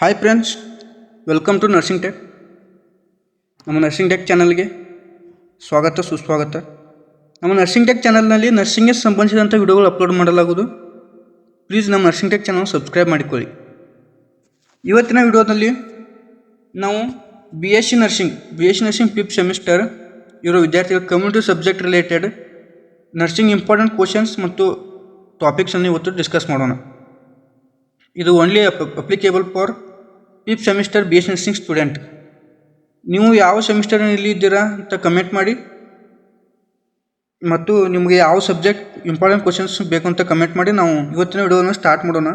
Hi friends, welcome to nursing tech. ನಮ್ಮ nursing tech ಚಾನಲ್ಗೆ ಸ್ವಾಗತ ಸುಸ್ವಾಗತ. ನಮ್ಮ ನರ್ಸಿಂಗ್ ಟೆಕ್ ಚಾನಲ್ನಲ್ಲಿ ನರ್ಸಿಂಗ್ಗೆ ಸಂಬಂಧಿಸಿದಂಥ ವಿಡಿಯೋಗಳು ಅಪ್ಲೋಡ್ ಮಾಡಲಾಗುವುದು. ಪ್ಲೀಸ್ ನಮ್ಮ ನರ್ಸಿಂಗ್ ಟೆಕ್ ಚಾನಲ್ ಸಬ್ಸ್ಕ್ರೈಬ್ ಮಾಡಿಕೊಳ್ಳಿ. ಇವತ್ತಿನ ವಿಡಿಯೋದಲ್ಲಿ ನಾವು B S C nursing fifth semester ಇರೋ ವಿದ್ಯಾರ್ಥಿಗಳ community subject related nursing important questions ಮತ್ತು ಟಾಪಿಕ್ಸನ್ನು ಇವತ್ತು ಡಿಸ್ಕಸ್ ಮಾಡೋಣ. ಇದು only applicable for fifth semester B S C nursing student. ನೀವು ಯಾವ ಸೆಮಿಸ್ಟರ್ನಲ್ಲಿ ಇದ್ದೀರಾ ಅಂತ ಕಮೆಂಟ್ ಮಾಡಿ, ಮತ್ತು ನಿಮಗೆ ಯಾವ ಸಬ್ಜೆಕ್ಟ್ ಇಂಪಾರ್ಟೆಂಟ್ ಕ್ವಶನ್ಸ್ ಬೇಕು ಅಂತ ಕಮೆಂಟ್ ಮಾಡಿ. ನಾವು ಇವತ್ತಿನ ವಿಡಿಯೋನ ಸ್ಟಾರ್ಟ್ ಮಾಡೋಣ.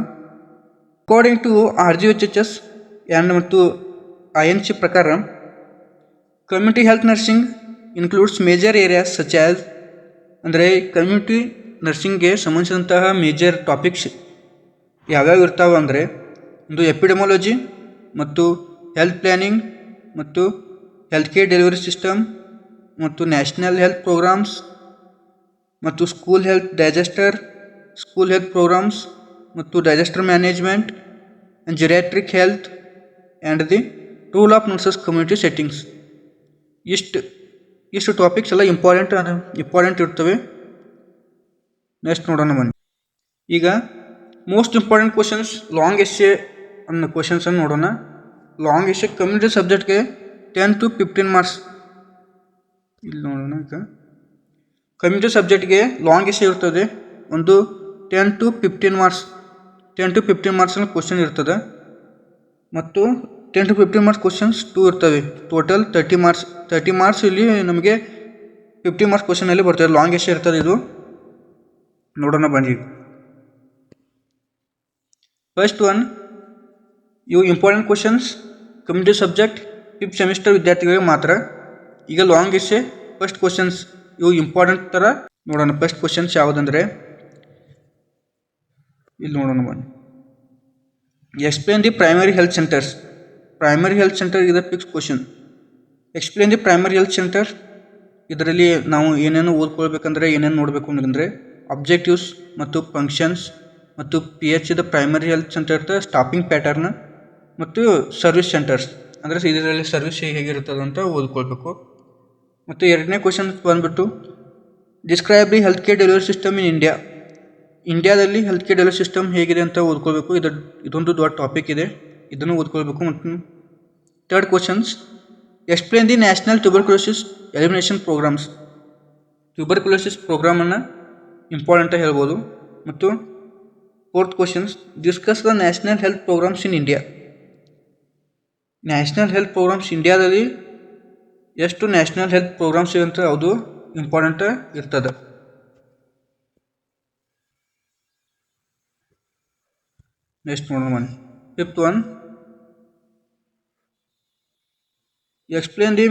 ಅಕಾರ್ಡಿಂಗ್ ಟು RGHS ಆ್ಯಂಡ್ ಮತ್ತು INC ಪ್ರಕಾರ, community health nursing includes major areas such as, ಅಂದರೆ ಕಮ್ಯುನಿಟಿ ನರ್ಸಿಂಗ್ಗೆ ಸಂಬಂಧಿಸಿದಂತಹ ಮೇಜರ್ ಟಾಪಿಕ್ಸ್ ಯಾವ್ಯಾವ ಇರ್ತಾವೆ ಅಂದರೆ, ಒಂದು ಎಪಿಡೆಮಾಲಜಿ ಮತ್ತು ಹೆಲ್ತ್ ಪ್ಲ್ಯಾನಿಂಗ್ ಮತ್ತು ಹೆಲ್ತ್ ಕೇರ್ ಡೆಲಿವರಿ ಸಿಸ್ಟಮ್ ಮತ್ತು ನ್ಯಾಷನಲ್ ಹೆಲ್ತ್ ಪ್ರೋಗ್ರಾಮ್ಸ್ ಮತ್ತು ಸ್ಕೂಲ್ ಹೆಲ್ತ್ ಪ್ರೋಗ್ರಾಮ್ಸ್ ಮತ್ತು digester management and geriatric health and the rule of nurses community settings. ಇಷ್ಟು ಟಾಪಿಕ್ಸ್ ಎಲ್ಲ ಇಂಪಾರ್ಟೆಂಟ್ ಇರ್ತವೆ. ನೆಕ್ಸ್ಟ್ ನೋಡೋಣ ಬನ್ನಿ. ಈಗ most important questions long essay ಅನ್ನೋ ಕ್ವಶನ್ಸನ್ನು ನೋಡೋಣ. ಲಾಂಗ್ ಎಸ್ಸೆ ಕಮ್ಯುನಿಟಿ ಸಬ್ಜೆಕ್ಟ್ಗೆ 10 to 15 ಮಾರ್ಕ್ಸ್. ಇಲ್ಲಿ ನೋಡೋಣ. ಈಗ ಕಮ್ಯುನಿಟಿ ಸಬ್ಜೆಕ್ಟ್ಗೆ ಲಾಂಗ್ ಎಸ್ಸೆ ಇರ್ತದೆ, ಒಂದು 10 to 15 ಮಾರ್ಕ್ಸ್ ಕ್ವಶನ್ ಇರ್ತದೆ, ಮತ್ತು 10 to 15 ಮಾರ್ಕ್ಸ್ ಕ್ವಶನ್ಸ್ 2 ಇರ್ತವೆ. ಟೋಟಲ್ 30 ಮಾರ್ಕ್ಸ್ ಇಲ್ಲಿ ನಮಗೆ 50 ಮಾರ್ಕ್ಸ್ ಕ್ವಶನಲ್ಲಿ ಬರ್ತದೆ. ಲಾಂಗ್ ಎಸ್ಸೆ ಇರ್ತದೆ ಇದು. ನೋಡೋಣ ಬನ್ನಿ. ಫಸ್ಟ್ ಒನ್, ಇವು important questions community subject fifth semester ವಿದ್ಯಾರ್ಥಿಗಳಿಗೆ ಮಾತ್ರ. ಈಗ ಲಾಂಗ್ ಎಸ್ಸೆ ಫಸ್ಟ್ ಕ್ವಶನ್ಸ್ ಇವು ಇಂಪಾರ್ಟೆಂಟ್ ಥರ ನೋಡೋಣ. ಫಸ್ಟ್ ಕ್ವಶನ್ಸ್ ಯಾವುದಂದರೆ, ಇಲ್ಲಿ ನೋಡೋಣ ಬನ್ನಿ. Explain the primary health centres. Primary health centre ಇದೆ fix question. Explain the primary health centre. ಇದರಲ್ಲಿ ನಾವು ಏನೇನು ಓದ್ಕೊಳ್ಬೇಕಂದ್ರೆ, ಏನೇನು ನೋಡಬೇಕು ಅಂದರೆ, ಅಬ್ಜೆಕ್ಟಿವ್ಸ್ ಮತ್ತು ಫಂಕ್ಷನ್ಸ್ ಮತ್ತು PH ದ ಪ್ರೈಮರಿ ಹೆಲ್ತ್ ಸೆಂಟರ್ದ ಸ್ಟಾಫಿಂಗ್ ಪ್ಯಾಟರ್ನ್ ಮತ್ತು ಸರ್ವಿಸ್ ಸೆಂಟರ್ಸ್, ಅಂದರೆ ಇದರಲ್ಲಿ ಸರ್ವಿಸ್ ಹೇಗಿರ್ತದೆ ಅಂತ ಓದ್ಕೊಳ್ಬೇಕು. ಮತ್ತು ಎರಡನೇ ಕ್ವಶನ್ ಬಂದುಬಿಟ್ಟು, describe the health care delivery system in India. ಇಂಡಿಯಾದಲ್ಲಿ ಹೆಲ್ತ್ ಕೇರ್ ಡೆಲಿವರಿ ಸಿಸ್ಟಮ್ ಹೇಗಿದೆ ಅಂತ ಓದ್ಕೊಳ್ಬೇಕು. ಇದೊಂದು ದೊಡ್ಡ ಟಾಪಿಕ್ ಇದೆ, ಇದನ್ನು ಓದ್ಕೊಳ್ಬೇಕು. ಮತ್ತು third questions, explain the national tuberculosis elimination programmes. Tuberculosis ಪ್ರೋಗ್ರಾಮನ್ನು ಇಂಪಾರ್ಟೆಂಟ್ ಹೇಳ್ಬೋದು. ಮತ್ತು fourth questions, discuss the national health programmes in India. National health programmes ಇಂಡಿಯಾದಲ್ಲಿ ಎಷ್ಟು ನ್ಯಾಷನಲ್ ಹೆಲ್ತ್ ಪ್ರೋಗ್ರಾಮ್ಸ್ ಅಂತ ಅದು ಇಂಪಾರ್ಟೆಂಟ್ ಇರ್ತದೆ. ನೆಕ್ಸ್ಟ್ ನೋಡೋಣ ಬನ್ನಿ. Fifth one, explain the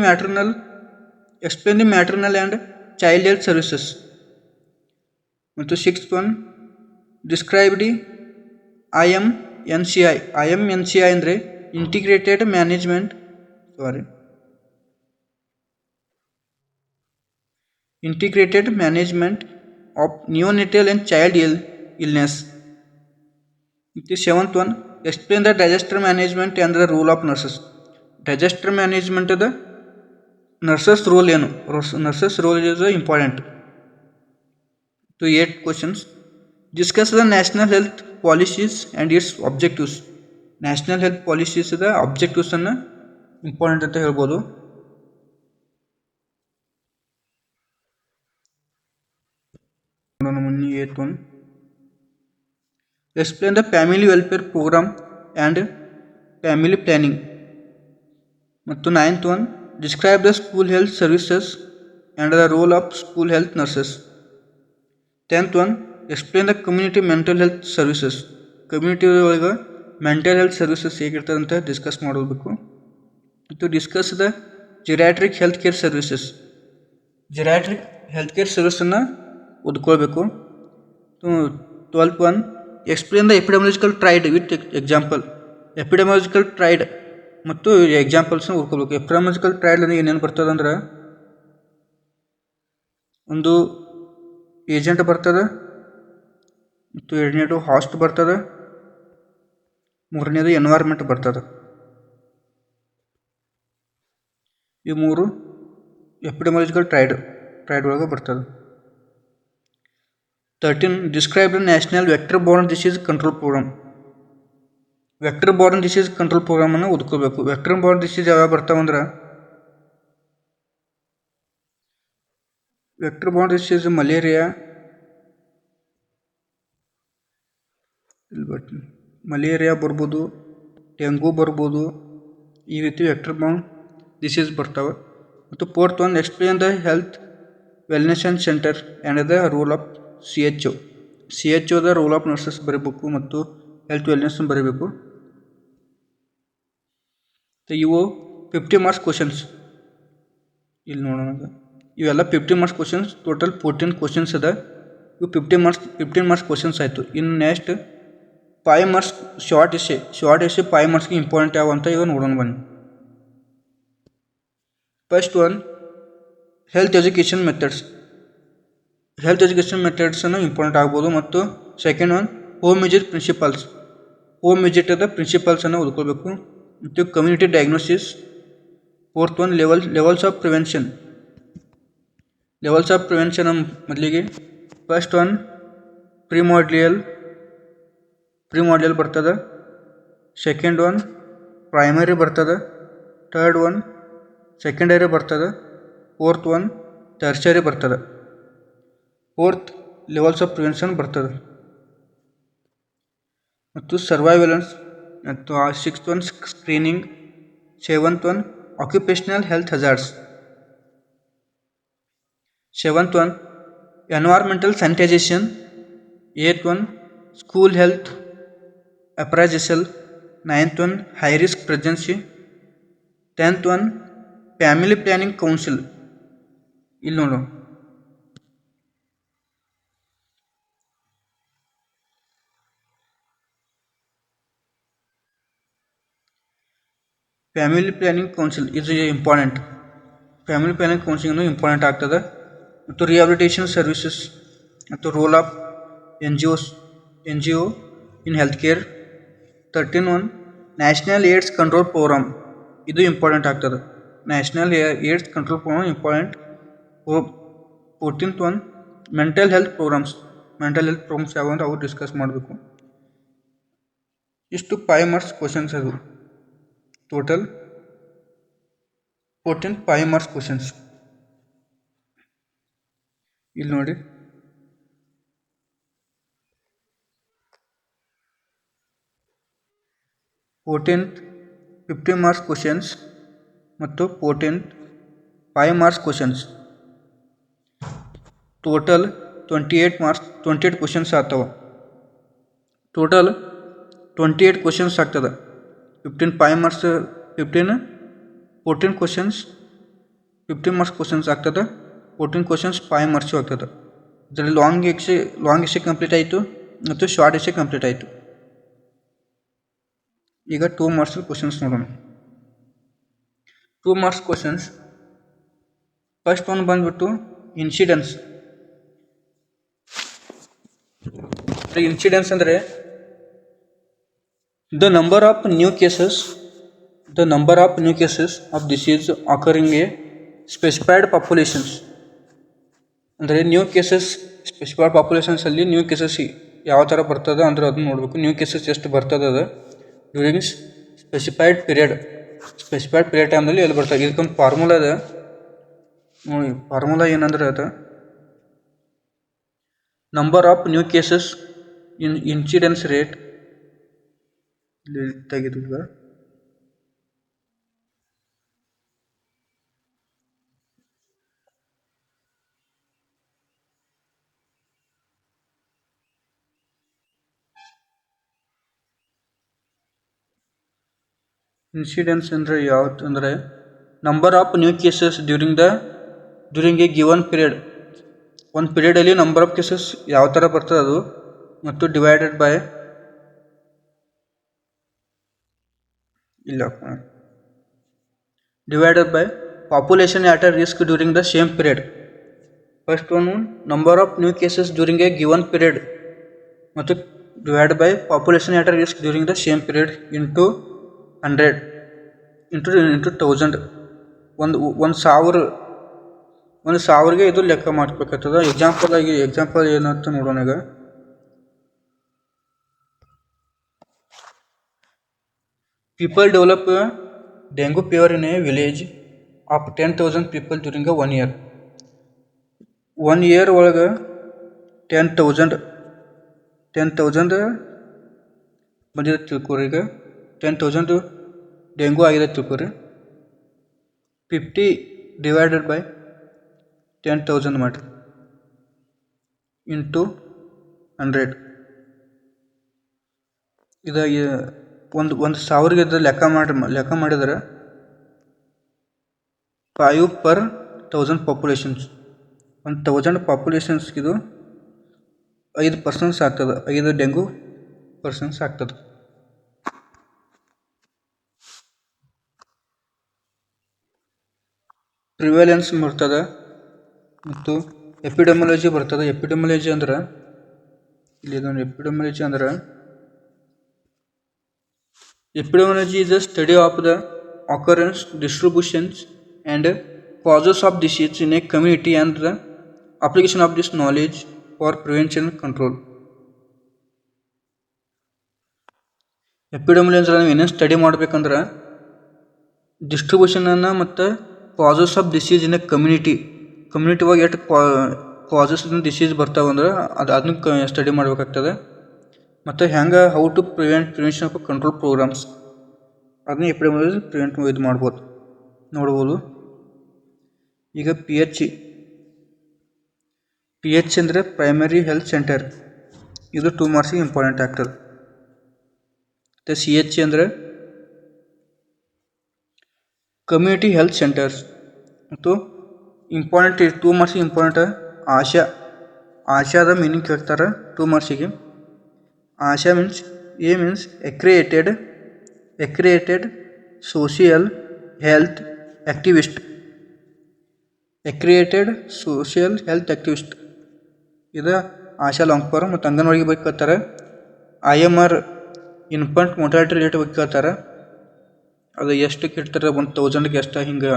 maternal and child health services. ಮತ್ತು sixth one, describe the IMNCI ಅಂದರೆ integrated management of neonatal and child illness. ಮತ್ತು seventh one, explain the disaster management and the role of nurses. Disaster ಮ್ಯಾನೇಜ್ಮೆಂಟದ nurses role ಏನು? Nurses role is important. To 8 questions, discuss the national health policies and its objectives. National health ಪಾಲಿಸೀಸ್ದ ಅಬ್ಜೆಕ್ಟಿವ್ಸನ್ನು important ಅಂತ ಹೇಳ್ಬೋದು. Eighth one, explain the family welfare programme and family planning. ಮತ್ತು ninth one, describe the school health services and the role of school health nurses. 10th one, explain the community mental health services. Community ಒಳಗೆ mental health services ಹೇಗಿರ್ತದೆ ಅಂತ discuss ಮಾಡಬೇಕು. ಮತ್ತು discuss the geriatric health care services. Geriatric health care ಸರ್ವಿಸನ್ನು ಓದ್ಕೊಳ್ಬೇಕು. 12th one, explain the epidemiological triad with example. Epidemiological triad ಮತ್ತು ಎಕ್ಸಾಂಪಲ್ಸ್ನ ಓದ್ಕೊಳ್ಬೇಕು. ಎಪಿಡೆಮಾಲಜಿಕಲ್ tried ಅಂದರೆ ಏನೇನು ಬರ್ತದೆ ಅಂದ್ರೆ, ಒಂದು ಏಜೆಂಟ್ ಬರ್ತದೆ, ಮತ್ತು ಎರಡನೇದು ಹಾಸ್ಟ್ ಬರ್ತದೆ, ಮೂರನೇದು ಎನ್ವೈರ್ಮೆಂಟ್ ಬರ್ತದೆ. ಈ ಮೂರು ಎಪಿಡೆಮಾಲಜಿಕಲ್ ಟ್ರೈಡ್ ಒಳಗೆ ಬರ್ತದೆ. 13 describe the national vector borne disease control programme. Vector borne disease control ಪ್ರೋಗ್ರಾಮನ್ನು ಓದ್ಕೋಬೇಕು. ವೆಕ್ಟರ್ ಬಾರ್ನ್ ಡಿಸೀಸ್ ಯಾವ್ಯಾವ ಬರ್ತಾವಂದ್ರೆ ವೆಕ್ಟರ್ ಬಾರ್ನ್ ಡಿಸೀಸ್ ಮಲೇರಿಯಾ ಬರ್ಬೋದು, ಡೆಂಗು ಬರ್ಬೋದು. ಈ ರೀತಿ ವೆಕ್ಟರ್ ಬಾರ್ನ್ ಡಿಸೀಸ್ ಬರ್ತಾವೆ. ಮತ್ತು 4th one explain the health wellness and centre and the role of CHO the role of nurses ಬರೀಬೇಕು ಮತ್ತು ಹೆಲ್ತ್ ವೆಲ್ನೆಸ್ ಬರೀಬೇಕು. ಇವು 50 ಮಾರ್ಕ್ಸ್ ಕ್ವಶನ್ಸ್. ಇಲ್ಲಿ ನೋಡೋಣ, ಇವೆಲ್ಲ 50 ಮಾರ್ಕ್ಸ್ ಕ್ವಶನ್ಸ್. ಟೋಟಲ್ 14 ಕ್ವಶನ್ಸ್ ಅದ. ಇವು 15 ಮಾರ್ಕ್ಸ್ ಕ್ವಶನ್ಸ್ ಆಯಿತು. ಇನ್ನು ನೆಕ್ಸ್ಟ್ 5 ಮಾರ್ಕ್ಸ್ ಶಾರ್ಟ್ ಎಸ್ಸೆ 5 ಮಾರ್ಕ್ಸ್ಗೆ ಇಂಪಾರ್ಟೆಂಟ್ ಯಾವ ಅಂತ ಈಗ ನೋಡೋಣ ಬನ್ನಿ. ಫಸ್ಟ್ ಒನ್ ಹೆಲ್ತ್ ಎಜುಕೇಷನ್ ಮೆಥಡ್ಸನ್ನು ಇಂಪಾರ್ಟೆಂಟ್ ಆಗ್ಬೋದು. ಮತ್ತು ಸೆಕೆಂಡ್ ಒನ್ ಹೋಮ್ ವಿಸಿಟ್ ಪ್ರಿನ್ಸಿಪಲ್ಸನ್ನು ಓದ್ಕೊಳ್ಬೇಕು. ಮತ್ತು community diagnosis. 4th one levels of prevention ಮೊದಲಿಗೆ ಫಸ್ಟ್ ಒನ್ ಪ್ರಿಮಾರ್ಡಿಯಲ್ ಬರ್ತದೆ. ಸೆಕೆಂಡ್ ಒನ್ ಪ್ರೈಮರಿ ಬರ್ತದೆ. ಥರ್ಡ್ ಒನ್ ಸೆಕೆಂಡರಿ ಬರ್ತದೆ. 4th ಒನ್ ಟರ್ಷರಿ ಬರ್ತದೆ. 4th ಲೆವೆಲ್ಸ್ ಆಫ್ ಪ್ರಿವೆನ್ಷನ್ ಬರ್ತದೆ. ಮತ್ತು ಸರ್ವೈಲೆನ್ಸ್. ಮತ್ತು 6th one screening. 7th one occupational health hazards. 7th one environmental sanitization. 8th one school health appraisal. 9th one high risk pregnancy. 10th one family planning council. ಇಲ್ಲಿ ನೋಡು, family planning council is important. Family planning counselling important ಆಗ್ತದೆ. ಮತ್ತು rehabilitation services ಮತ್ತು role of N G O in health care. 13 one national AIDS control program. ಇದು important ಆಗ್ತದೆ. National AIDS control program important. 14th one mental health programmes ಯಾವ ಅಂತ ಅವ್ರು discuss ಮಾಡಬೇಕು. ಇಷ್ಟು 5 ಮಾರ್ಕ್ಸ್ ಕ್ವಶನ್ಸ್ ಅದು. Total 14 5 marks questions. ಇಲ್ಲಿ ನೋಡಿ, ಫೋರ್ಟೀನ್ತ್ 50 ಮಾರ್ಕ್ಸ್ ಕ್ವಶನ್ಸ್ ಮತ್ತು 14th 5 marks questions. Total 28 questions ಆಗ್ತವೆ. ಟೋಟಲ್ 28 ಕ್ವಶನ್ಸ್ ಆಗ್ತದೆ. 15 5 ಮಾರ್ಕ್ಸ್ 14 ಕ್ವಶನ್ಸ್ 15 ಮಾರ್ಕ್ಸ್ ಕ್ವಶನ್ಸ್ ಆಗ್ತದೆ. 14 ಕ್ವಶನ್ಸ್ 5 ಮಾರ್ಕ್ಸು ಆಗ್ತದೆ. ಇದರಲ್ಲಿ ಲಾಂಗ್ ಎಸ್ಸೆ ಕಂಪ್ಲೀಟ್ ಆಯಿತು ಮತ್ತು ಶಾರ್ಟ್ ಎಸ್ಸೆ ಕಂಪ್ಲೀಟ್ ಆಯಿತು. ಈಗ 2 ಮಾರ್ಕ್ಸ್ ಕ್ವಶನ್ಸ್ ನೋಡೋಣ. 2 ಮಾರ್ಕ್ಸ್ ಕ್ವಶನ್ಸ್. ಫಸ್ಟ್ ಒನ್ ಬಂದ್ಬಿಟ್ಟು ಇನ್ಸಿಡೆನ್ಸ್ ಅಂದರೆ the number of new cases of disease occurring A specified populations. ಅಂದರೆ ಸ್ಪೆಸಿಫೈಡ್ ಪಾಪ್ಯುಲೇಷನ್ಸಲ್ಲಿ ನ್ಯೂ ಕೇಸಸ್ ಯಾವ ಥರ ಬರ್ತದೆ ಅಂದರೆ ಅದನ್ನು ನೋಡಬೇಕು. ನ್ಯೂ ಕೇಸಸ್ ಎಷ್ಟು ಬರ್ತದೆ ಅದು ಡ್ಯೂರಿಂಗ್ ಸ್ಪೆಸಿಫೈಡ್ ಪೀರಿಯಡ್ ಟೈಮ್ನಲ್ಲಿ ಎಲ್ಲಿ ಬರ್ತದೆ. ಇದಕ್ಕೊಂದು ಫಾರ್ಮುಲಾ ಇದೆ ನೋಡಿ. ಫಾರ್ಮುಲಾ ಏನಂದ್ರೆ ಅದು number of new cases incidence rate. ಇಲ್ಲಿ ತೆಗೆದು ಇನ್ಸಿಡೆನ್ಸ್ ಅಂದರೆ ಯಾವ್ದು ಅಂದರೆ number of new cases during a given period. ಒಂದು ಪೀರಿಯಡಲ್ಲಿ ನಂಬರ್ ಆಫ್ ಕೇಸಸ್ ಯಾವ ಥರ ಬರ್ತದೆ ಅದು, ಮತ್ತು divided by population at a risk during the same period. First one number of new cases during a given period ಮತ್ತು divided by population at risk during the same period into 100 into 1000. ಒಂದು ಸಾವಿರಗೆ ಇದು ಲೆಕ್ಕ ಮಾಡ್ಬೇಕಾಗ್ತದೆ. Example ಏನಂತ ನೋಡೋಣ. ಈಗ people develop dengue fever in a village of 10,000 people during a 1 year. 1 year ಒಳಗೆ 10,000 ಬಂದಿದೆ ತಿಳ್ಕೊರಿ. ಈಗ 10,000 ಡೆಂಗು ಆಗಿದೆ ತಿಳ್ಕೊರಿ. 50 ಡಿವೈಡೆಡ್ ಬೈ 10,000 ಮಾಡಿ ಇಂಟು 100. ಇದು ಒಂದು ಸಾವಿರಗೆ ಇದು ಲೆಕ್ಕ ಮಾಡಿದ್ರೆ 5 per 1000 ಪಾಪ್ಯುಲೇಷನ್ಸ್. 1000 ಪಾಪ್ಯುಲೇಷನ್ಸ್ಗೆ ಇದು 5% ಆಗ್ತದೆ. 5 ಡೆಂಗು ಪರ್ಸನ್ಸ್ ಆಗ್ತದೆ. ಪ್ರಿವೆಲೆನ್ಸ್ ಬರ್ತದೆ ಮತ್ತು ಎಪಿಡೆಮಾಲಜಿ ಬರ್ತದೆ. ಎಪಿಡೆಮಾಲಜಿ ಅಂದ್ರೆ epidemiology is the study of the occurrence, distributions and causes of disease in a community and the application of this knowledge for prevention and control. ಎಪಿಡೆಮಿಯಾಲಜಿ ಅಂದ್ರೆ ಏನೇನು ಸ್ಟಡಿ ಮಾಡ್ಬೇಕಂದ್ರೆ ಡಿಸ್ಟ್ರಿಬ್ಯೂಷನನ್ನು ಮತ್ತು causes of disease in a community ಒಳಗೆ ಎಷ್ಟು causes disease ಬರ್ತಾವಂದ್ರೆ ಅದನ್ನ study ಮಾಡಬೇಕಾಗ್ತದೆ. ಮತ್ತು ಹೆಂಗೆ how to prevention of control programs ಅದನ್ನ ಎಪಿಡೆಮಿಯಾಲಜಿ ನೋಡ್ಬೋದು. ಈಗ ಪಿ ಎಚ್ ಅಂದರೆ ಪ್ರೈಮರಿ ಹೆಲ್ತ್ ಸೆಂಟರ್. ಇದು 2 ಮಾರ್ಕ್ಸಿಗೆ ಇಂಪಾರ್ಟೆಂಟ್ ಆಗ್ತದೆ. ಮತ್ತು ಸಿ ಎಚ್ ಅಂದರೆ ಕಮ್ಯುನಿಟಿ ಹೆಲ್ತ್ ಸೆಂಟರ್ಸ್. ಮತ್ತು ಇಂಪಾರ್ಟೆಂಟ್ 2 ಮಾರ್ಕ್ಸಿಗೆ ಇಂಪಾರ್ಟೆಂಟ್ ಆಶಾದ ಮೀನಿಂಗ್ ಕೇಳ್ತಾರೆ 2 ಮಾರ್ಕ್ಸಿಗೆ. ಆಶಾ means accredited social health activist. ಇದು ಆಶಾ ಲಾಂಗ್ ಫಾರ್ಮ್. ಮತ್ತು ಅಂಗನವಾಡಿಗೆ ಬಗ್ಗೆ ಕೇಳ್ತಾರೆ. IMR ಇನ್ಫಂಟ್ ಮೊರ್ಟಾಲಿಟಿ ರೇಟ್ ಬಗ್ಗೆ ಕೇಳ್ತಾರೆ. ಅದು ಎಷ್ಟಕ್ಕೆ ಇಡ್ತಾರೆ 1000ಗೆ ಎಷ್ಟು ಹಿಂಗೆ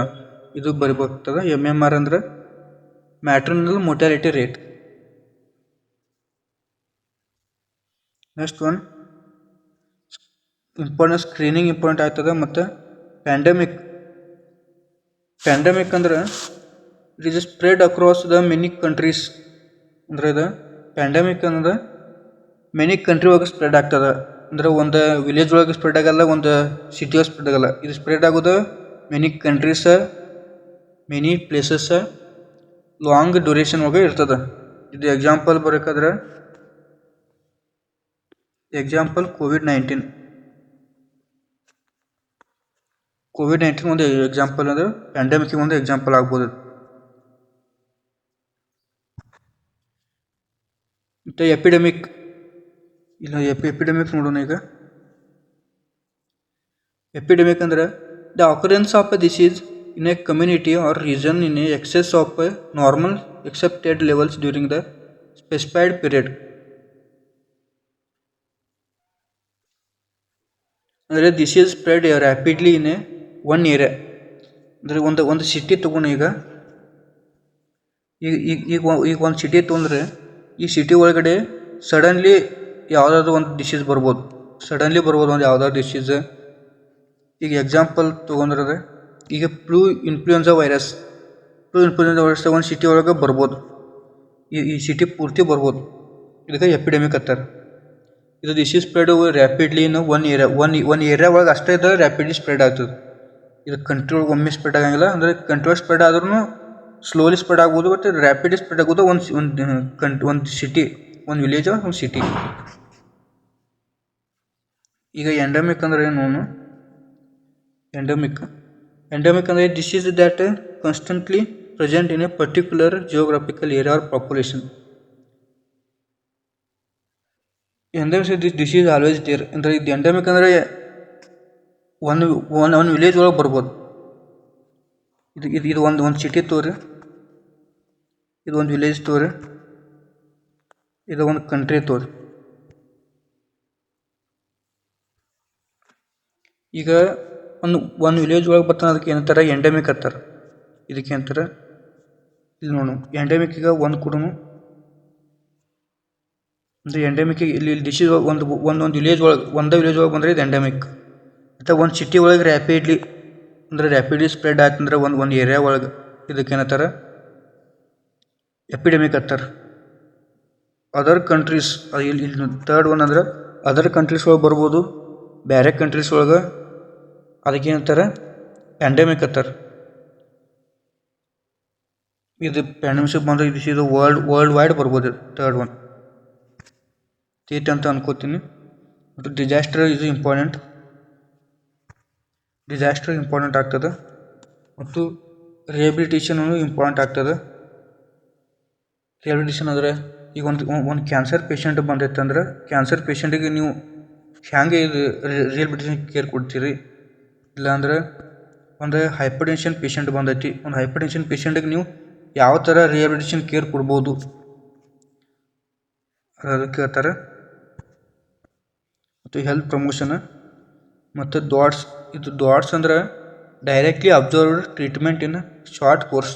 ಇದು ಬರಿಬೇಕಾಗ್ತದೆ. MMR ಅಂದ್ರೆ maternal mortality rate. Next one important screening important ಆಗ್ತದೆ. ಮತ್ತು ಪ್ಯಾಂಡಮಿಕ್ ಅಂದ್ರೆ it is spread across the many countries. ಅಂದ್ರೆ ಇದು ಪ್ಯಾಂಡಮಿಕ್ ಅಂದ್ರೆ ಮೆನಿ ಕಂಟ್ರಿ ಒಳಗೆ ಸ್ಪ್ರೆಡ್ ಆಗ್ತದೆ. ಅಂದ್ರೆ ಒಂದು ವಿಲೇಜ್ ಒಳಗೆ ಸ್ಪ್ರೆಡ್ ಆಗಲ್ಲ, ಒಂದು ಸಿಟಿ ಒಳಗೆ ಸ್ಪ್ರೆಡ್ ಆಗಲ್ಲ. ಇದು ಸ್ಪ್ರೆಡ್ ಆಗೋದು many countries, many places, long duration ಒಳಗೆ ಇರ್ತದೆ. ಇದು ಎಕ್ಸಾಂಪಲ್ ಬರಬೇಕಾದ್ರೆ ಕೋವಿಡ್-19 ಒಂದು ಎಕ್ಸಾಂಪಲ್ ಅಂದ್ರೆ ಪ್ಯಾಂಡಮಿಕ್ಗೆ ಒಂದು ಎಕ್ಸಾಂಪಲ್ ಆಗ್ಬೋದು. ಮತ್ತು ಎಪಿಡೆಮಿಕ್ ನೋಡೋಣ. ಈಗ ಎಪಿಡೆಮಿಕ್ ಅಂದ್ರೆ the occurrence of a disease in a community or region in a excess of normal expected levels during the specified period. ಅಂದರೆ disease spread rapidly in a one area. ಅಂದರೆ ಒಂದು city ತೊಗೊಂಡು ಈಗ ಒಂದು city ತೊಗೊಂಡ್ರೆ ಈ city ಒಳಗಡೆ suddenly ಯಾವುದಾದ್ರು ಒಂದು ಡಿಸೀಸ್ ಬರ್ಬೋದು. ಒಂದು ಯಾವುದಾದ್ರು ಡಿಸೀಸ್. ಈಗ ಎಕ್ಸಾಂಪಲ್ ತೊಗೊಂಡ್ರೆ ಈಗ ಇನ್ಫ್ಲೂಯೆನ್ಸಾ ವೈರಸ್ ಒಂದು ಸಿಟಿ ಒಳಗೆ ಬರ್ಬೋದು. ಈ ಸಿಟಿ ಪೂರ್ತಿ ಬರ್ಬೋದು. ಇದಕ್ಕೆ ಎಪಿಡೆಮಿಕ್ ಅಂತಾರೆ. ಇದು disease spread rapidly in one area ಒಳಗೆ ಅಷ್ಟೇ ಇದ್ದರೆ ರ್ಯಾಪಿಡ್ಲಿ ಸ್ಪ್ರೆಡ್ ಆಗ್ತದೆ. ಇದು ಕಂಟ್ರಿ ಒಳಗೆ ಒಮ್ಮೆ ಸ್ಪ್ರೆಡ್ ಆಗಂಗಿಲ್ಲ. ಅಂದರೆ ಕಂಟ್ರಿ ಒಳಗೆ ಸ್ಪ್ರೆಡ್ ಆದ್ರೂ ಸ್ಲೋಲಿ ಸ್ಪ್ರೆಡ್ ಆಗ್ಬೋದು. ಬಟ್ ರ್ಯಾಪಿಡ್ಲಿ ಸ್ಪ್ರೆಡ್ ಆಗೋದು ಒಂದು ಸಿಟಿ, ಒಂದು ವಿಲೇಜ್, ಒಂದು ಸಿಟಿ. ಈಗ ಎಂಡಮಿಕ್ ಅಂದ್ರೆ ಏನು? ಎಂಡಮಿಕ್ ಅಂದರೆ disease that constantly present in a particular geographical area or population. Disease always there. ಅಂದರೆ ಇದು ಎಂಡಮಿಕ್ ಅಂದರೆ ಒಂದು ವಿಲೇಜ್ ಒಳಗೆ ಬರ್ಬೋದು. ಇದು ಒಂದು ಸಿಟಿ ತೋರಿ, ಇದು ಒಂದು ವಿಲೇಜ್ ತೋರಿ, ಇದು ಒಂದು ಕಂಟ್ರಿ ತೋರಿ. ಈಗ ಒಂದು ವಿಲೇಜ್ ಒಳಗೆ ಬರ್ತಾನೆ ಅದಕ್ಕೆ ಏನಂತಾರೆ ಎಂಡೆಮಿಕ್ ಅಂತಾರೆ. ಇದಕ್ಕೆ ಅಂತಾರೆ ಇಲ್ಲಿ ನೋಡು ಎಂಡೆಮಿಕ್ಕಿಗೆ ಒಂದು ಕೂಡ ಅಂದರೆ ಎಂಡೆಮಿಕ್ಕಿಗೆ ಇಲ್ಲಿ ಡಿಸೀಸ್ ಒಂದೊಂದು ವಿಲೇಜ್ ಒಳಗೆ ಬಂದರೆ ಇದು ಎಂಡೆಮಿಕ್. ಅಥವಾ ಒಂದು ಸಿಟಿ ಒಳಗೆ ರ್ಯಾಪಿಡ್ಲಿ ಸ್ಪ್ರೆಡ್ ಆಯ್ತಂದ್ರೆ ಒಂದು ಏರಿಯಾ ಒಳಗೆ ಇದಕ್ಕೆ ಏನಂತಾರೆ ಎಪಿಡೆಮಿಕ್ ಅಂತಾರೆ. ಅದರ್ ಕಂಟ್ರೀಸ್ ಇಲ್ಲಿ ಥರ್ಡ್ ಒನ್ ಅಂದ್ರೆ ಅದರ್ ಕಂಟ್ರೀಸ್ ಒಳಗೆ ಬರ್ಬೋದು, ಬೇರೆ ಕಂಟ್ರೀಸ್ ಒಳಗೆ ಅದಕ್ಕೆ ಏನಂತಾರೆ ಪ್ಯಾಂಡೆಮಿಕ್ ಅಂತಾರೆ. ಇದು ಪ್ಯಾಂಡೆಮಿಕ್ ಬಂದರೆ ಇದು ವರ್ಲ್ಡ್ ವೈಡ್ ಬರ್ಬೋದು. ಥರ್ಡ್ ಒನ್ ಥೀಟ್ ಅಂತ ಅನ್ಕೋತೀನಿ. ಮತ್ತು ಡಿಸಾಸ್ಟರ್ ಇಂಪಾರ್ಟೆಂಟ್ ಆಗ್ತದೆ ಮತ್ತು ರಿಹ್ಯಾಬಿಲಿಟೇಷನ್ ಇಂಪಾರ್ಟೆಂಟ್ ಆಗ್ತದೆ. ರಿಹ್ಯಾಬಿಲಿಟೇಷನ್ ಅಂದರೆ ಈಗ ಒಂದು ಕ್ಯಾನ್ಸರ್ ಪೇಷಂಟ್ ಬಂದೈತೆ ಅಂದ್ರೆ ಕ್ಯಾನ್ಸರ್ ಪೇಷಂಟಿಗೆ ನೀವು ಹ್ಯಾಂಗೆ ಇದು ರಿಹ್ಯಾಬಿಲಿಟೇಷನ್ ಕೇರ್ ಕೊಡ್ತೀರಿ. ಇಲ್ಲಾಂದ್ರೆ ಒಂದು ಹೈಪರ್ ಟೆನ್ಷನ್ ಪೇಷಂಟ್ ಬಂದೈತಿ, ಒಂದು ಹೈಪರ್ ಟೆನ್ಷನ್ ಪೇಷಂಟಿಗೆ ನೀವು ಯಾವ ಥರ ರಿಹ್ಯಾಬಿಲಿಟೇಷನ್ ಕೇರ್ ಕೊಡ್ಬೋದು ಅದಕ್ಕೆ ಹೇಳ್ತಾರೆ. ಮತ್ತು ಹೆಲ್ತ್ ಪ್ರಮೋಷನ್ ಮತ್ತು ಡಾಟ್ಸ್ ಅಂದ್ರೆ directly observed treatment in short course.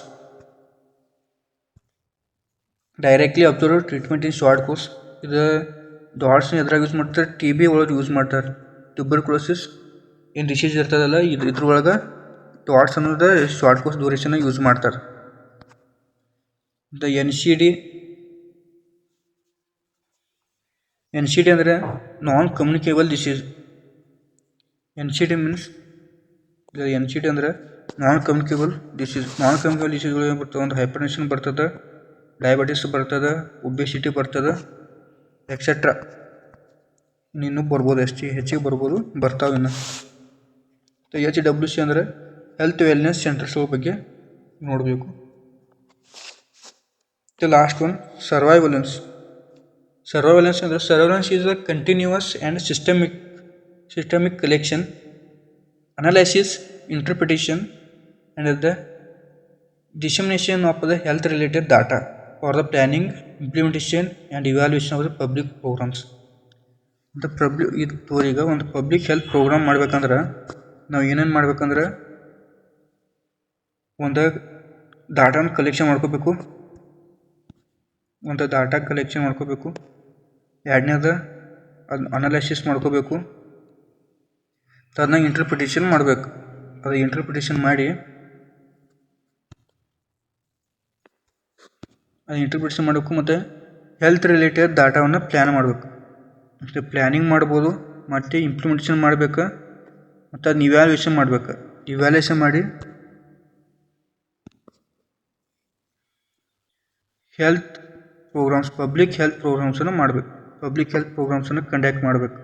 ಇದು ಡಾಟ್ಸ್ನ ಎದ್ರಾಗ ಯೂಸ್ ಮಾಡ್ತಾರೆ, TB ಒಳಗೆ ಯೂಸ್ ಮಾಡ್ತಾರೆ. ಟ್ಯೂಬರ್ಕ್ಯುಲೋಸಿಸ್ ಏನು ಡಿಸೀಸ್ ಇರ್ತದಲ್ಲ ಇದ್ರೊಳಗೆ ಡಾಟ್ಸ್ ಅನ್ನೋದು ಶಾರ್ಟ್ ಕೋರ್ಸ್ ಡ್ಯೂರೇಷನ್ ಯೂಸ್ ಮಾಡ್ತಾರೆ. NCD ಅಂದರೆ ನಾನ್ ಕಮ್ಯುನಿಕೇಬಲ್ ಡಿಸೀಸ್. NCD ಅಂದರೆ ನಾನ್ ಕಮ್ಯುನಿಕೇಬಲ್ ಡಿಸೀಸ್ಗಳು ಏನು ಬರ್ತವೆ, ಒಂದು ಹೈಪರ್ ಟೆನ್ಷನ್ ಬರ್ತದೆ, ಡಯಾಬಿಟಿಸ್ ಬರ್ತದೆ, ಒಬೆಸಿಟಿ ಬರ್ತದೆ, ಎಕ್ಸೆಟ್ರಾ. ಇನ್ನೂ ಬರ್ಬೋದು, ಹೆಚ್ಚಿಗೆ ಬರ್ಬೋದು, ಬರ್ತಾವೆ ಇನ್ನು. HWC ಅಂದರೆ ಹೆಲ್ತ್ ವೆಲ್ನೆಸ್ ಸೆಂಟರ್ಸ್ಗಳ ಬಗ್ಗೆ ನೋಡಬೇಕು. ಲಾಸ್ಟ್ ಒನ್ ಸರ್ವೈಲೆನ್ಸ್ ಅಂದರೆ surveillance is a continuous and systemic collection, analysis, interpretation and the dissemination of the health related data for the planning, implementation and evaluation of the public programs. ಈಗ ಒಂದು public health program ಮಾಡ್ಬೇಕಂದ್ರೆ ನಾವು ಏನೇನು ಮಾಡ್ಬೇಕಂದ್ರೆ ಒಂದು data collection ಮಾಡ್ಕೋಬೇಕು, ಎರಡನೇದು analysis ಮಾಡ್ಕೋಬೇಕು, ಅದನ್ನ ಇಂಟರ್ಪ್ರಿಟೇಷನ್ ಮಾಡಬೇಕು. ಅದು ಇಂಟರ್ಪ್ರಿಟೇಷನ್ ಮಾಡಬೇಕು ಮತ್ತು ಹೆಲ್ತ್ ರಿಲೇಟೆಡ್ ಡಾಟಾವನ್ನು ಪ್ಲ್ಯಾನ್ ಮಾಡಬೇಕು. ಮತ್ತು ಪ್ಲ್ಯಾನಿಂಗ್ ಮಾಡ್ಬೋದು ಮತ್ತು ಇಂಪ್ಲಿಮೆಂಟೇಷನ್ ಮಾಡಬೇಕು ಮತ್ತು ಅದನ್ನ ಇವ್ಯಾಲ್ಯೂಯೇಷನ್ ಮಾಡಿ ಪಬ್ಲಿಕ್ ಹೆಲ್ತ್ ಪ್ರೋಗ್ರಾಮ್ಸನ್ನು ಮಾಡಬೇಕು, ಕಂಡಕ್ಟ್ ಮಾಡಬೇಕು.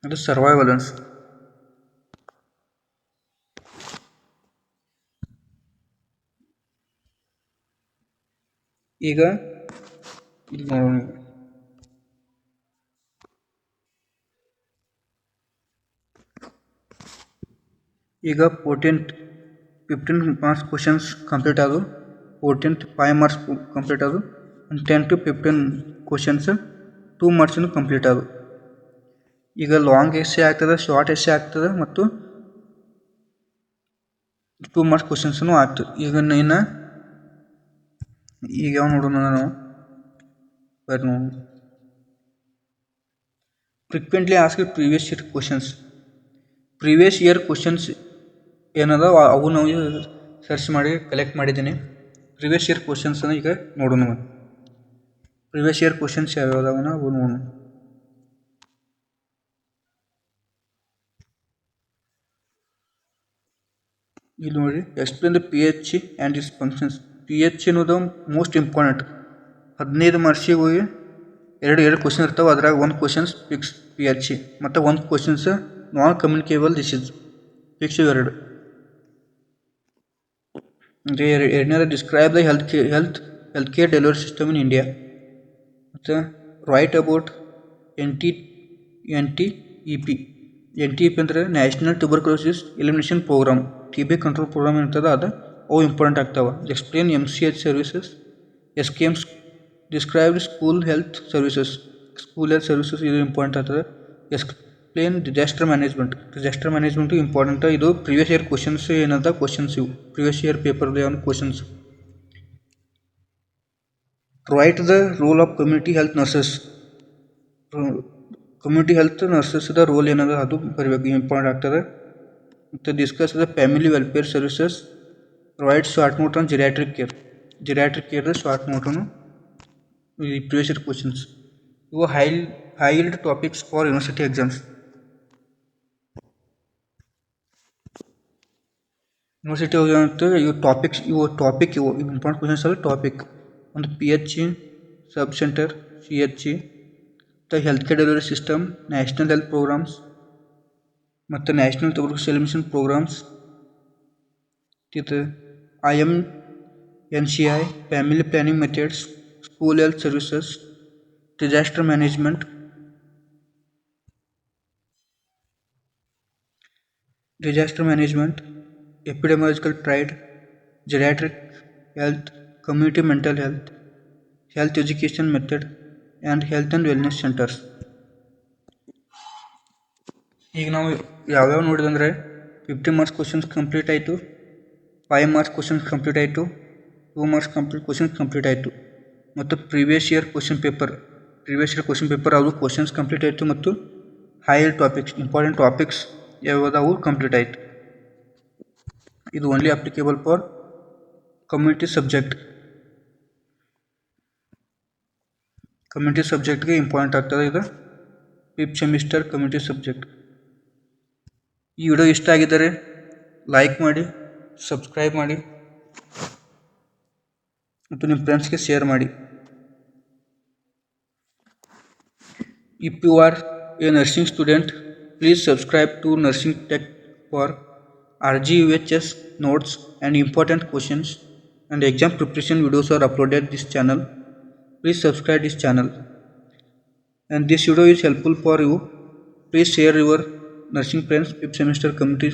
ಅದು ಸರ್ವೈಲೆನ್ಸ್. ಈಗ ಇಲ್ಲಿ ನೋಡೋಣ, ಈಗ 15 ಮಾರ್ಕ್ಸ್ ಕ್ವಶನ್ಸ್ ಕಂಪ್ಲೀಟ್ ಆದವು, 5 ಮಾರ್ಕ್ಸ್ ಕಂಪ್ಲೀಟ್ ಆದವು, 10 to 15 ಕ್ವಶನ್ಸ್ 2 ಮಾರ್ಕ್ಸಿನ ಕಂಪ್ಲೀಟ್ ಆದವು. ಈಗ ಲಾಂಗ್ ಎಸ್ಸೆ ಆಗ್ತದೆ, ಶಾರ್ಟ್ ಎಸ್ಸೆ ಆಗ್ತದೆ ಮತ್ತು 2 ಮಾರ್ಕ್ಸ್ ಕ್ವಶನ್ಸೂ ಆಗ್ತದೆ. ಈಗ ಯಾವ ನೋಡೋಣ ನಾವು, frequently asked previous year questions ಏನದ ಅವು ನಾವು ಸರ್ಚ್ ಮಾಡಿ ಕಲೆಕ್ಟ್ ಮಾಡಿದ್ದೀನಿ. ಪ್ರೀವಿಯಸ್ ಇಯರ್ ಕ್ವಶನ್ಸನ್ನು ಈಗ ನೋಡೋಣ. ಪ್ರೀವಿಯಸ್ ಇಯರ್ ಕ್ವಶನ್ಸ್ ಯಾವ್ಯಾವದವನ ಅವು ನೋಡೋಣ. ಇಲ್ಲಿ ನೋಡಿ, explain the pH and it's functions. pH ಅನ್ನೋದು ಮೋಸ್ಟ್ ಇಂಪಾರ್ಟೆಂಟ್. 15 ಮಾರ್ಕ್ಸಿಗೆ ಹೋಗಿ ಎರಡು ಕ್ವಶನ್ ಇರ್ತಾವೆ, ಅದ್ರಾಗ ಒಂದು ಕ್ವಶನ್ಸ್ ಫಿಕ್ಸ್ pH ಮತ್ತು ಒಂದು questions non communicable disease fix. ಎರಡನೇದು describe the health care delivery system in India ಮತ್ತು ರೈಟ್ ಅಬೌಟ್ NTEP ಅಂದರೆ national tuberculosis elimination program. TB control program ಇರ್ತದೆ, ಅವು ಇಂಪಾರ್ಟೆಂಟ್ ಆಗ್ತಾವೆ. Explain MCH services. SKMs describe school health services ಇದು important ಆಗ್ತದೆ. Explain disaster management important. ಇದು previous year questions ಏನದ questions ಇವು ಪ್ರಿವಿಯಸ್ ಇಯರ್ ಪೇಪರ್ದು ಏನು questions. Write the role of community health nurses. Community health ನರ್ಸಸ್ದ role ಏನದ ಅದು ಬರಬೇಕು, ಇಂಪಾರ್ಟೆಂಟ್ ಆಗ್ತದೆ. ಮತ್ತು discuss the family welfare services. Provide short note on geriatric ಕೇರ್ದ ಶಾರ್ಟ್ ನೋಟನ್ನು ಈ ಪ್ರಿವಿಯಸ್ ಇಯರ್ ಕ್ವಶನ್ಸ್. ಇವು high yield topics for university exams. University ಇವು ಟಾಪಿಕ್ ಇವು ಇಂಪಾರ್ಟೆಂಟ್ ಕ್ವಶನ್ಸ್ ಅಲ್ಲ ಟಾಪಿಕ್. ಒಂದು PHE ಸಬ್ ಸೆಂಟರ್, CHE, ಮತ್ತು health care delivery system, national health programs ಮತ್ತು ನ್ಯಾಷನಲ್ ಟ್ಯೂಬರ್ಕ್ಯುಲೋಸಿಸ್ ಮಿಷನ್ ಪ್ರೋಗ್ರಾಮ್ಸ್, ಇದು IMNCI, family planning methods, school health services, disaster management, epidemiological triad, geriatric health, community mental health, health education method and health and wellness centres. ಈಗ ನಾವು ಯಾವ್ಯಾವ ನೋಡಿದಂದರೆ 50 marks questions complete ಆಯಿತು, 5 marks questions complete ಆಯಿತು, 2 marks questions complete ಆಯಿತು, ಮತ್ತು previous year question paper ಅದು questions complete ಆಯಿತು, ಮತ್ತು ಹೈಯರ್ ಟಾಪಿಕ್ಸ್ ಇಂಪಾರ್ಟೆಂಟ್ ಟಾಪಿಕ್ಸ್ ಯಾವುದಾವು ಕಂಪ್ಲೀಟ್ ಆಯಿತು. ಇದು ಓನ್ಲಿ ಅಪ್ಲಿಕೇಬಲ್ ಫಾರ್ ಕಮ್ಯುನಿಟಿ ಸಬ್ಜೆಕ್ಟ್ಗೆ ಇಂಪಾರ್ಟೆಂಟ್ ಆಗ್ತದೆ. ಇದು 5th ಸೆಮಿಸ್ಟರ್ ಕಮ್ಯುನಿಟಿ ಸಬ್ಜೆಕ್ಟ್. ಈ ವಿಡಿಯೋ ಇಷ್ಟ ಆಗಿದ್ದರೆ ಲೈಕ್ ಮಾಡಿ, ಸಬ್ಸ್ಕ್ರೈಬ್ ಮಾಡಿ ಮತ್ತು ನಿಮ್ಮ ಫ್ರೆಂಡ್ಸ್ಗೆ ಶೇರ್ ಮಾಡಿ. If you are a nursing student, please subscribe to Nursing Tech for RGUHS notes and important questions and exam preparation videos are uploaded this channel. Please subscribe this channel. And this video is helpful for you. Please share your nursing friends 5th semester community